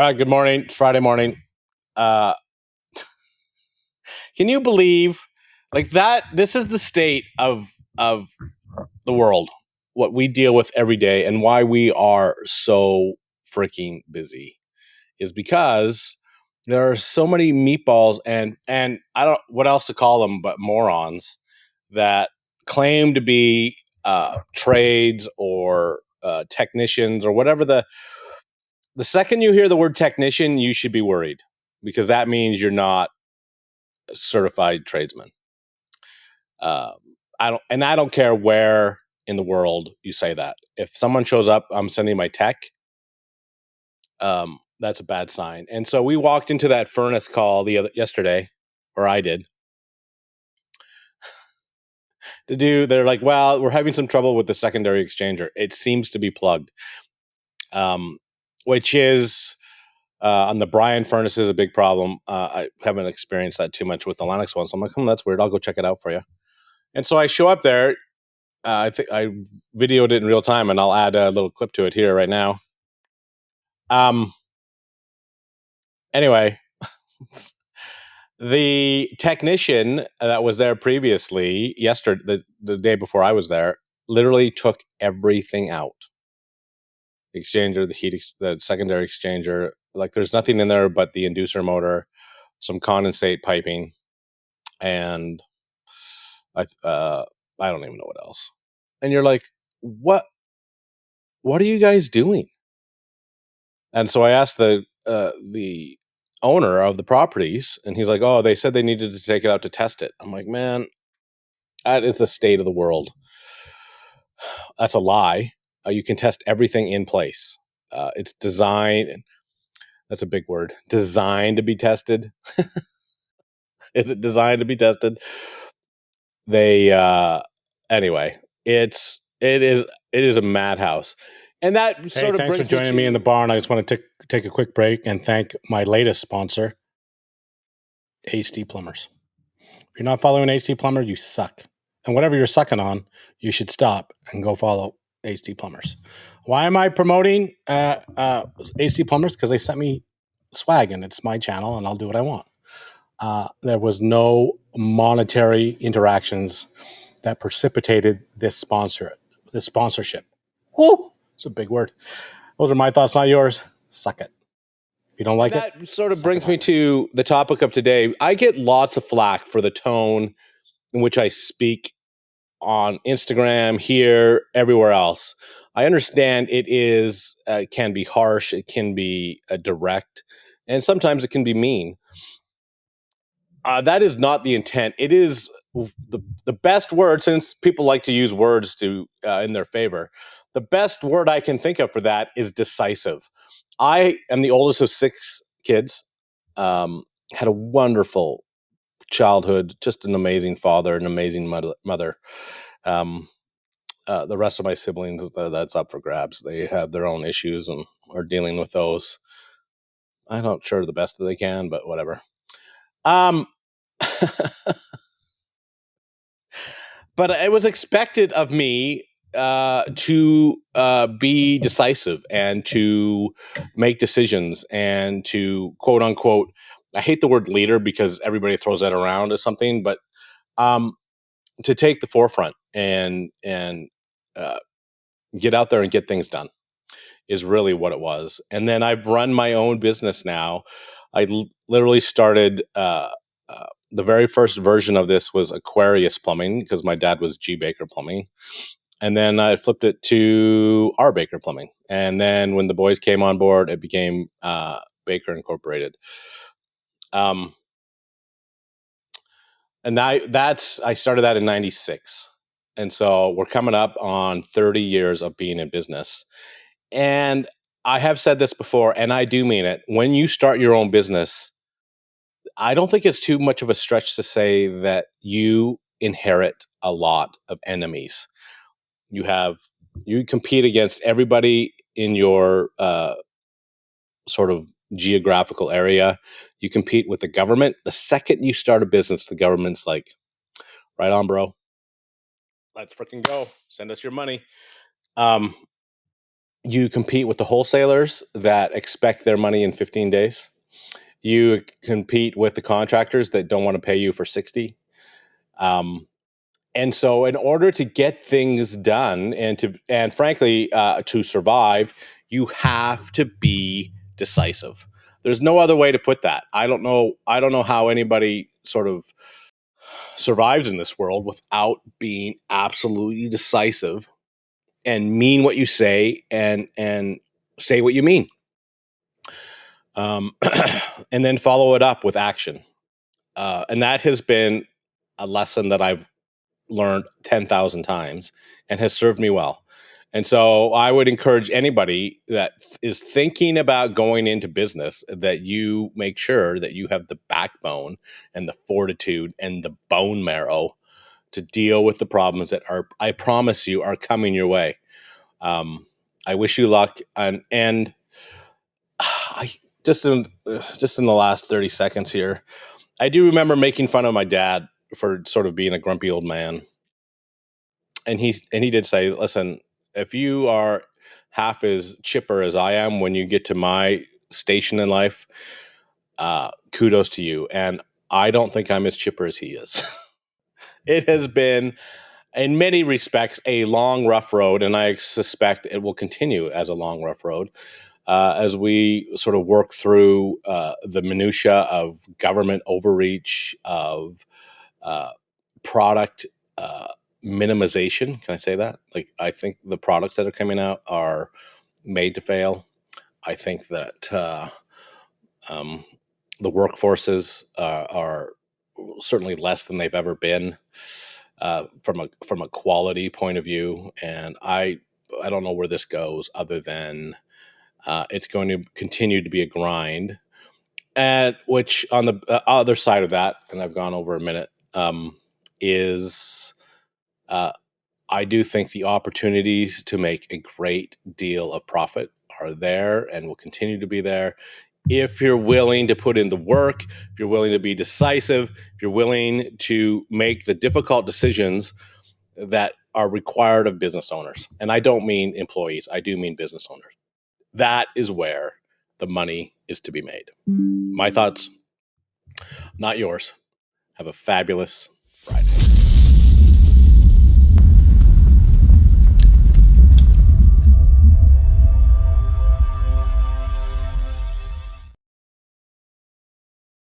All right, good morning. It's Friday morning. Uh, can you believe like that? This is the state of the world, what we deal with every day, and why we are so freaking busy is because there are so many meatballs and I don't what else to call them but morons that claim to be trades or technicians or whatever the second you hear the word technician, you should be worried because that means you're not a certified tradesman. Um, I don't care where in the world you say that. If someone shows up, I'm sending my tech. That's a bad sign. And so we walked into that furnace call yesterday, or I did, to do. They're like, well, we're having some trouble with the secondary exchanger. It seems to be plugged, um, which is on the Bryan furnace is a big problem. I haven't experienced that too much with the Lennox one, so I'm like, that's weird. I'll go check it out for you. And so I show up there. I think I videoed it in real time, and I'll add a little clip to it here right now. Um. Anyway, the technician that was there previously, yesterday, the day before I was there, literally took everything out. The exchanger, the secondary exchanger. Like, there's nothing in there but the inducer motor, some condensate piping, and I don't even know what else. And you're like, what are you guys doing? And so I asked the owner of the properties, and he's like, oh, they said they needed to take it out to test it. I'm like, man, that is the state of the world. That's a lie. You can test everything in place. It's designed. That's a big word. Designed to be tested. Is it designed to be tested? They anyway. It is a madhouse, and that sort of thanks brings for joining me in the barn. I just want to take a quick break and thank my latest sponsor, HD Plumbers. If you're not following HD Plumber, you suck. And whatever you're sucking on, you should stop and go follow HD Plumbers. Why am I promoting HD Plumbers? Because they sent me swag, and it's my channel, and I'll do what I want. There was no monetary interactions that precipitated this sponsorship. Woo! It's a big word. Those are my thoughts, not yours. Suck it. If you don't like that it, that sort of brings me to the topic of today. I get lots of flack for the tone in which I speak on Instagram, here, everywhere else. I understand it is can be harsh, it can be direct, and sometimes it can be mean. That is not the intent. It is the best word, since people like to use words to in their favor. The best word I can think of for that is decisive. I am the oldest of 6 kids. Had a wonderful childhood, just an amazing father, an amazing mother. Um, the rest of my siblings, that's up for grabs. They have their own issues and are dealing with those. I'm not sure the best that they can, but whatever. Um, but it was expected of me to be decisive and to make decisions and to quote unquote. I hate the word leader because everybody throws that around as something, but to take the forefront and uh, get out there and get things done is really what it was. And then I've run my own business now. I literally started. The very first version of this was Aquarius Plumbing because my dad was G Baker Plumbing, and then I flipped it to R Baker Plumbing. And then when the boys came on board, it became Baker Incorporated. Um, and I started that in '96, and so we're coming up on 30 years of being in business. And I have said this before, and I do mean it. When you start your own business, I don't think it's too much of a stretch to say that you inherit a lot of enemies. You compete against everybody in your sort of geographical area. You compete with the government. The second you start a business, the government's like, right on, bro. Let's freaking go. Send us your money. Um, You compete with the wholesalers that expect their money in 15 days. You compete with the contractors that don't want to pay you for 60. And so in order to get things done and frankly to survive, you have to be decisive. There's no other way to put that. I don't know how anybody sort of survives in this world without being absolutely decisive and mean what you say and say what you mean. um, and then follow it up with action. And that has been a lesson that I've learned 10,000 times and has served me well. And so I would encourage anybody that is thinking about going into business that you make sure that you have the backbone and the fortitude and the bone marrow to deal with the problems that are, I promise you, are coming your way. Um, I wish you luck. And I just in the last 30 seconds here, I do remember making fun of my dad for sort of being a grumpy old man. And he did say, "Listen, if you are half as chipper as I am when you get to my station in life, kudos to you." And I don't think I'm as chipper as he is. It has been, in many respects, a long, rough road, and I suspect it will continue as a long, rough road as we sort of work through the minutia of government overreach, of uh, product minimization. Can I say that? Like, I think the products that are coming out are made to fail. I think that um, the workforces are certainly less than they've ever been from a quality point of view, and I don't know where this goes other than it's going to continue to be a grind. And which on the other side of that, and I've gone over a minute, is uh, I do think the opportunities to make a great deal of profit are there and will continue to be there if you're willing to put in the work, if you're willing to be decisive, if you're willing to make the difficult decisions that are required of business owners. And I don't mean employees, I do mean business owners. That is where the money is to be made. My thoughts, not yours. Have a fabulous Friday.